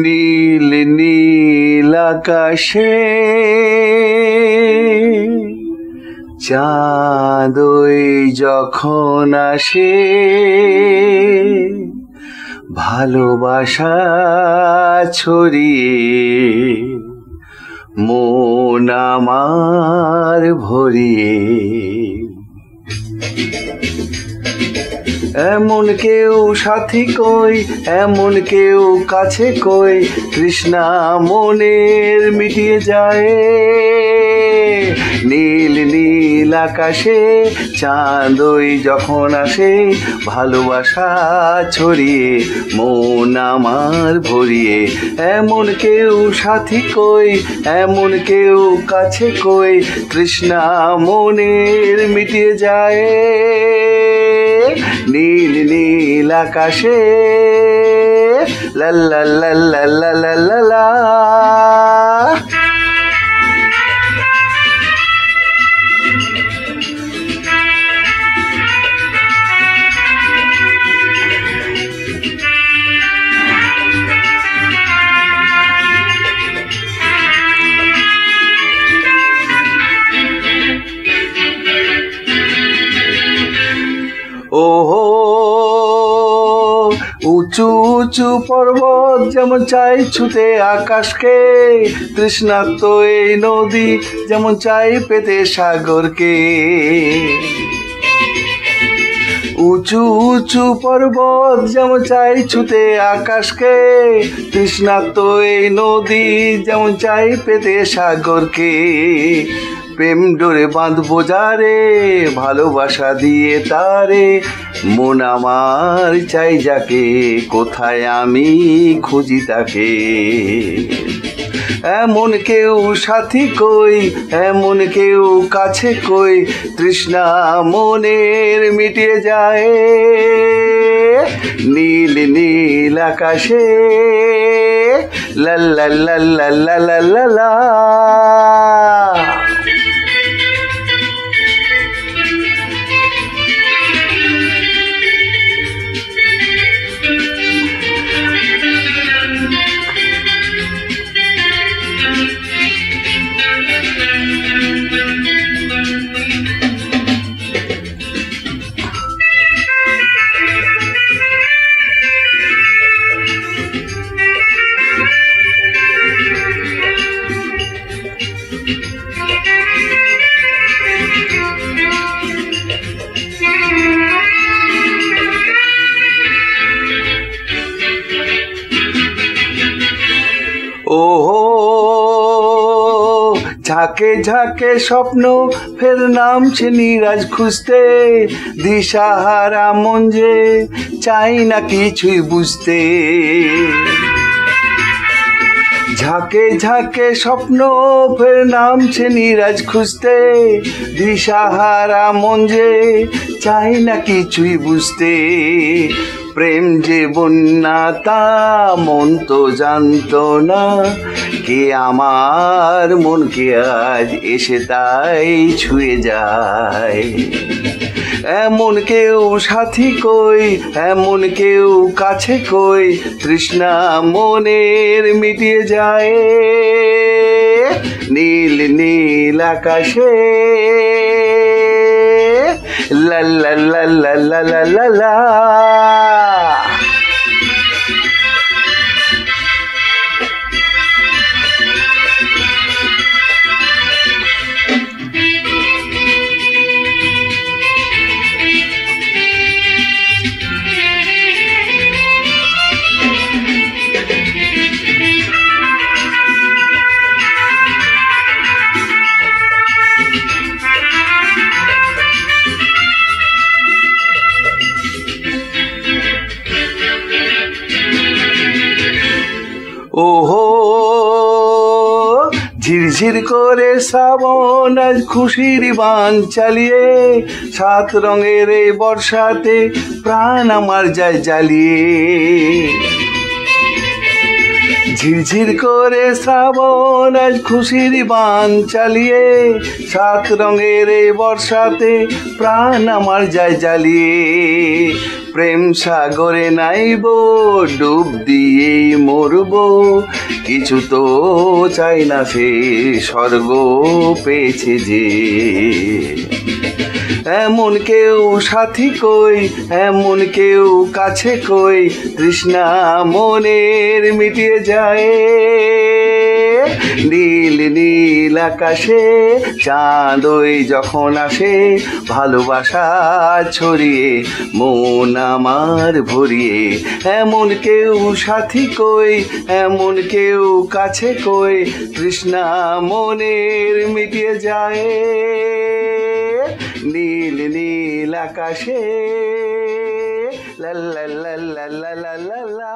নীল নীল আকাশে চাঁদ যখন আসে, ভালোবাসা ছড়িয়ে মন আমার ভরিয়ে। এমন কেউ সাথী কই, এমন কেউ কাছে কই, তৃষ্ণা মনের মিটিয়ে যায়। নীল নীল আকাশে চাঁদ যখন আসে, ভালোবাসা ছড়িয়ে মন আমার ভরিয়ে। এমন কেউ সাথী কই, এমন কেউ কাছে কই, তৃষ্ণা মনের মিটিয়ে যায়। নীল নীল আকাশে লা লা লা লা লা লা লা লা। ওহো উঁচু উঁচু পর্বত যেমন চাই ছুতে আকাশকে, তৃষ্ণার্ত এই নদী যেমন চাই পেতে সাগরকে। উঁচু উঁচু পর্বত যেমন চাই ছুতে আকাশকে, তৃষ্ণার্ত এই নদী যেমন চাই পেতে সাগরকে। প্রেম ডোরে বাঁধবো যারে, ভালোবাসা দিয়ে তারে, মন আমার চাই যাকে, কোথায় আমি খুঁজি তাকে। এমন কেউ সাথী কই, এমন কেউ কাছে কই, তৃষ্ণা মনের মিটিয়ে যায়। নীল নীল আকাশে লা লা লা লা লা লা লা লা। ওহো ঝাঁকে ঝাঁকে স্বপ্ন ফের নামছে নিরাজ খুঁজতে, দিশাহারা মন যে চাই না কিছুই বুঝতে। ঝাঁকে ঝাঁকে স্বপ্ন ফের নামছে নিরাজ খুঁজতে, দিশাহারা মন যে চাই না কিছুই বুঝতে। প্রেম যে বন্যা তা মন তো জানতো না, কে আমার মনকে আজ এসে তাই ছুঁয়ে যায়। এমন কেউ সাথী কই, এমন কেউ কাছে কই, তৃষ্ণা মনের মিটিয়ে যায়। নীল নীল আকাশে লা লা লা লা লা লা লা লা। ঝিরঝির করে শ্রাবণ আজ খুশির বান চালিয়ে, সাত রঙের এই বর্ষাতে প্রাণ আমার যায় জ্বালিয়ে। ঝিরঝির করে শ্রাবণ আজ খুশির বান চালিয়ে, সাত রঙের এই বর্ষাতে প্রাণ আমার যায় জ্বালিয়ে। প্রেম সাগরে নাইব ডুব দিয়েই মরব, কিছু তো চাই না সে স্বর্গ পেয়েছে যে। এমন কেউ সাথী কই, এমন কেউ কাছে কই, তৃষ্ণা মনের মিটিয়ে যায়। নীল নীল আকাশে চাঁদ ওই যখন আসে, ভালোবাসা ছড়িয়ে মন আমার ভরিয়ে। এমন কেউ সাথী কই, এমন কেউ কাছে কই, তৃষ্ণা মনের মিটিয়ে যায়। নীল নীল আকাশে লা লা লা লা লা লা লা।